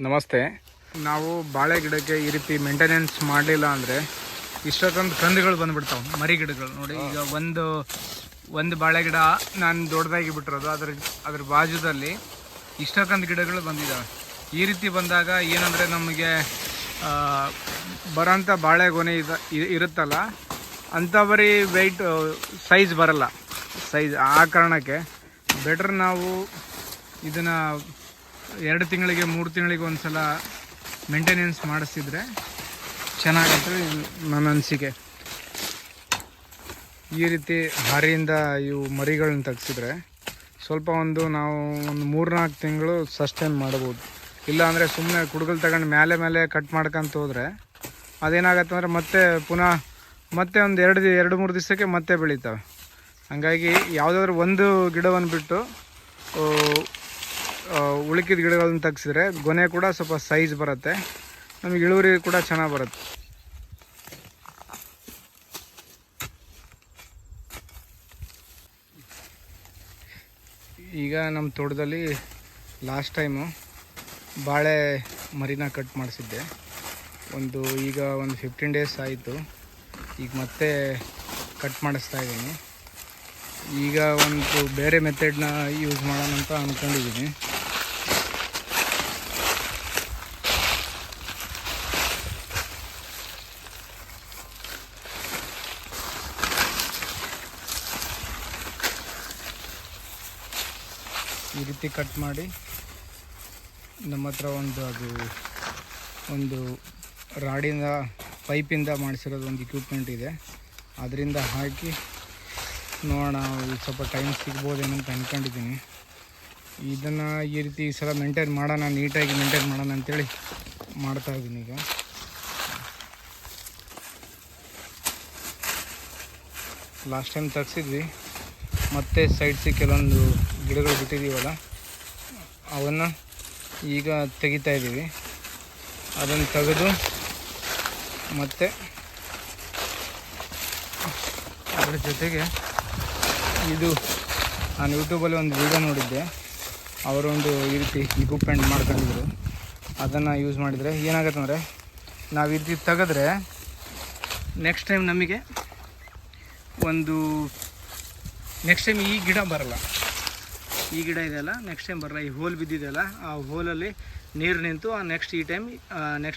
ನಮಸ್ತೆ. ನಾವು ಬಾಳೆ ಗಿಡಕ್ಕೆ ಈ ರೀತಿ ಮೇಂಟೆನೆನ್ಸ್ ಮಾಡಲಿಲ್ಲ ಅಂದರೆ ಇಷ್ಟೊಂದು ಕಂದುಗಳು ಬಂದುಬಿಡ್ತಾವೆ, ಮರಿ ಗಿಡಗಳು. ನೋಡಿ, ಈಗ ಒಂದು ಬಾಳೆ ಗಿಡ ನಾನು ದೊಡ್ಡದಾಗಿ ಬಿಟ್ಟಿರೋದು, ಅದ್ರ ಬಾಜುದಲ್ಲಿ ಇಷ್ಟೊಂದು ಗಿಡಗಳು ಬಂದಿದ್ದಾವೆ. ಈ ರೀತಿ ಬಂದಾಗ ಏನಂದರೆ ನಮಗೆ ಬರೋಂಥ ಬಾಳೆಗೊನೆ ಇರುತ್ತಲ್ಲ, ಅಂಥ ಬರೀ ವೆಯ್ಟ್ ಸೈಜ್ ಬರಲ್ಲ. ಆ ಕಾರಣಕ್ಕೆ ಬೆಟ್ರ್ ನಾವು ಇದನ್ನು 2 ತಿಂಗಳಿಗೆ 3 ತಿಂಗಳಿಗೆ ಒಂದು ಸಲ ಮೇಂಟೆನೆನ್ಸ್ ಮಾಡಿಸಿದ್ರೆ ಚೆನ್ನಾಗೈತೆ ನನ್ನ ಅನಿಸಿಕೆ. ಈ ರೀತಿ ಹಾರಿಯಿಂದ ಇವು ಮರಿಗಳನ್ನ ತೆಗ್ಸಿದ್ರೆ ಸ್ವಲ್ಪ ನಾವು ಒಂದು 3-4 ತಿಂಗಳು ಸಸ್ಟೈನ್ ಮಾಡ್ಬೋದು. ಇಲ್ಲಾಂದರೆ ಸುಮ್ಮನೆ ಕುಡುಗಲ್ ತಗೊಂಡು ಮೇಲೆ ಕಟ್ ಮಾಡ್ಕೊಂತ ಹೋದರೆ ಅದೇನಾಗತ್ತೆ ಅಂದರೆ ಮತ್ತೆ ಒಂದು 2-3 ದಿವಸಕ್ಕೆ ಮತ್ತೆ ಬೆಳೀತವೆ. ಹಾಗಾಗಿ ಯಾವುದಾದ್ರೂ ಒಂದು ಗಿಡವನ್ನು ಬಿಟ್ಟು ಉಳಿಕಿದ ಗಿಡಗಳನ್ನ ತೆಗ್ಸಿದ್ರೆ ಗೊನೆ ಕೂಡ ಸ್ವಲ್ಪ ಸೈಜ್ ಬರುತ್ತೆ, ನಮಗೆ ಇಳುವರಿ ಕೂಡ ಚೆನ್ನಾಗಿ ಬರುತ್ತೆ. ಈಗ ನಮ್ಮ ತೋಟದಲ್ಲಿ ಲಾಸ್ಟ್ ಟೈಮು ಬಾಳೆ ಮರಿನ ಕಟ್ ಮಾಡಿಸಿದ್ದೆ. ಈಗ ಒಂದು 15 ಡೇಸ್ ಆಯಿತು. ಈಗ ಮತ್ತೆ ಕಟ್ ಮಾಡಿಸ್ತಾ ಇದ್ದೀನಿ. ಈಗ ಒಂದು ಬೇರೆ ಮೆಥಡ್ನ ಯೂಸ್ ಮಾಡೋಣ ಅಂತ ಅಂದ್ಕೊಂಡಿದ್ದೀನಿ. ಈ ರೀತಿ ಕಟ್ ಮಾಡಿ ನಮ್ಮ ಹತ್ರ ಒಂದು ರಾಡಿಂದ ಪೈಪಿಂದ ಮಾಡಿಸಿರೋದು ಒಂದು ಇಕ್ವಿಪ್ಮೆಂಟ್ ಇದೆ. ಅದರಿಂದ ಹಾಕಿ ನೋಡೋಣ, ಸ್ವಲ್ಪ ಟೈಮ್ ಸಿಗ್ಬೋದೇನೋ ಅಂತ ಅಂದ್ಕೊಂಡಿದ್ದೀನಿ. ಇದನ್ನು ಈ ರೀತಿ ಈ ಸಲ ನೀಟಾಗಿ ಮೇಂಟೈನ್ ಮಾಡೋಣ ಅಂತೇಳಿ ಮಾಡ್ತಾಯಿದ್ದೀನಿ. ಈಗ ಲಾಸ್ಟ್ ಟೈಮ್ ತೆಗ್ಸಿದ್ವಿ, ಮತ್ತೆ ಸೈಡ್ಸಿಗೆ ಕೆಲವೊಂದು ಗಿಡಗಳು ಬಿಟ್ಟಿದ್ದೀವಲ್ಲ, ಅವನ್ನು ಈಗ ತೆಗಿತಾ ಇದ್ದೀವಿ. ಅದನ್ನು ತೆಗೆದು ಮತ್ತು ಅದರ ಜೊತೆಗೆ ನಾನು ಯೂಟ್ಯೂಬಲ್ಲಿ ಒಂದು ವಿಡಿಯೋ ನೋಡಿದ್ದೆ. ಅವರೊಂದು ಈ ರೀತಿ ಇಕ್ವಿಪ್ಮೆಂಟ್ ಮಾಡ್ಕೊಂಡಿದ್ರು. ಅದನ್ನು ಯೂಸ್ ಮಾಡಿದರೆ ಏನಾಗುತ್ತೆ ಅಂದರೆ, ನಾವು ಈ ರೀತಿ ತೆಗೆದ್ರೆ ನೆಕ್ಸ್ಟ್ ಟೈಮ್ ನಮಗೆ ಈ ಗಿಡ ಬರಲ್ಲ. ಈ ಗಿಡ ಇದೆಯಲ್ಲ, ನೆಕ್ಸ್ಟ್ ಟೈಮ್ ಬರಲ್ಲ. ಈ ಹೋಲ್ ಬಿದ್ದಿದೆಯಲ್ಲ, ಆ ಹೋಲಲ್ಲಿ ನೀರು ನಿಂತು ನೆಕ್ಸ್ಟ್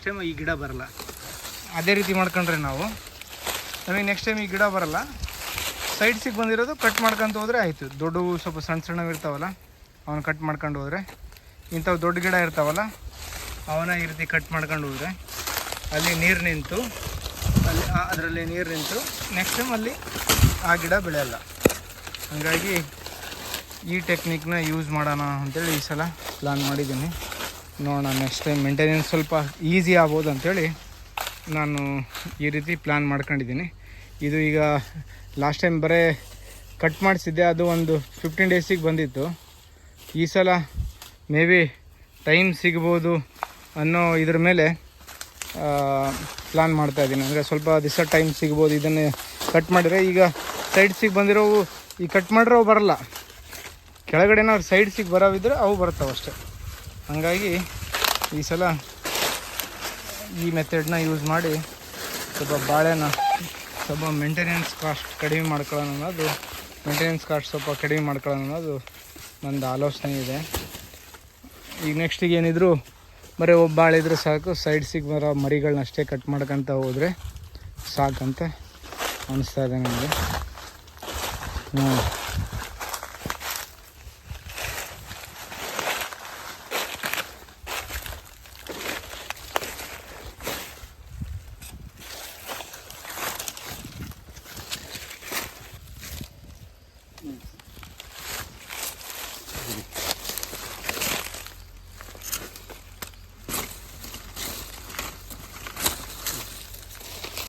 ಟೈಮ್ ಈ ಗಿಡ ಬರಲ್ಲ. ಅದೇ ರೀತಿ ಮಾಡ್ಕೊಂಡ್ರೆ ನಮಗೆ ನೆಕ್ಸ್ಟ್ ಟೈಮ್ ಈ ಗಿಡ ಬರಲ್ಲ. ಸೈಡ್ಸಿಗೆ ಬಂದಿರೋದು ಕಟ್ ಮಾಡ್ಕೊಂತ ಹೋದರೆ ಆಯಿತು. ದೊಡ್ಡವು ಸ್ವಲ್ಪ ಸಣ್ಣ ಇರ್ತಾವಲ್ಲ, ಅವನ್ನ ಕಟ್ ಮಾಡ್ಕೊಂಡು ಹೋದರೆ, ಇಂಥವು ದೊಡ್ಡ ಗಿಡ ಇರ್ತಾವಲ್ಲ ಅವನ್ನ ಈ ರೀತಿ ಕಟ್ ಮಾಡ್ಕೊಂಡು ಹೋದರೆ ಅದರಲ್ಲಿ ನೀರು ನಿಂತು ನೆಕ್ಸ್ಟ್ ಟೈಮ್ ಅಲ್ಲಿ ಆ ಗಿಡ ಬೆಳೆಯಲ್ಲ. ಹಾಗಾಗಿ ಈ ಟೆಕ್ನಿಕ್ನ ಯೂಸ್ ಮಾಡೋಣ ಅಂಥೇಳಿ ಈ ಸಲ ಪ್ಲ್ಯಾನ್ ಮಾಡಿದ್ದೀನಿ. ನೋಡೋಣ, ನೆಕ್ಸ್ಟ್ ಟೈಮ್ ಮೇಂಟೆನೆನ್ಸ್ ಸ್ವಲ್ಪ ಈಸಿ ಆಗ್ಬೋದು ಅಂಥೇಳಿ ನಾನು ಈ ರೀತಿ ಪ್ಲ್ಯಾನ್ ಮಾಡ್ಕೊಂಡಿದ್ದೀನಿ. ಇದು ಈಗ ಲಾಸ್ಟ್ ಟೈಮ್ ಬರೀ ಕಟ್ ಮಾಡಿಸಿದ್ದೆ, ಅದು ಒಂದು 15 ಡೇಸಿಗೆ ಬಂದಿತ್ತು. ಈ ಸಲ ಮೇ ಬಿ ಟೈಮ್ ಸಿಗ್ಬೋದು ಅನ್ನೋ ಇದ್ರ ಮೇಲೆ ಪ್ಲ್ಯಾನ್ ಮಾಡ್ತಾಯಿದ್ದೀನಿ. ಅಂದರೆ ಸ್ವಲ್ಪ ದಿವಸ ಟೈಮ್ ಸಿಗ್ಬೋದು ಇದನ್ನು ಕಟ್ ಮಾಡಿದರೆ. ಈಗ ಸೈಡ್ಸಿಗೆ ಬಂದಿರೋವು ಈ ಕಟ್ ಮಾಡಿರೋವು ಬರಲ್ಲ, ಕೆಳಗಡೆನಾದ್ರು ಸೈಡ್ಸಿಗೆ ಬರೋವಿದ್ರೆ ಅವು ಬರ್ತಾವೆ ಅಷ್ಟೆ. ಹಾಗಾಗಿ ಈ ಸಲ ಈ ಮೆಥಡ್ನ ಯೂಸ್ ಮಾಡಿ ಸ್ವಲ್ಪ ಬಾಳೆನ ಸ್ವಲ್ಪ ಮೇಂಟೆನೆನ್ಸ್ ಕಾಸ್ಟ್ ಕಡಿಮೆ ಮಾಡ್ಕೊಳ್ಳೋಣ ಅನ್ನೋದು ನಂದು ಆಲೋಚನೆ ಇದೆ. ಈಗ ನೆಕ್ಸ್ಟಿಗೆ ಏನಿದ್ರು ಬರೀ ಒಬ್ಬ ಬಾಳೆ ಇದ್ದರೆ ಸಾಕು, ಸೈಡ್ಸಿಗೆ ಬರೋ ಮರಿಗಳನ್ನ ಅಷ್ಟೇ ಕಟ್ ಮಾಡ್ಕೊತ ಹೋದರೆ ಸಾಕಂತ ಅನಿಸ್ತಾ ಇದೆ ನನಗೆ.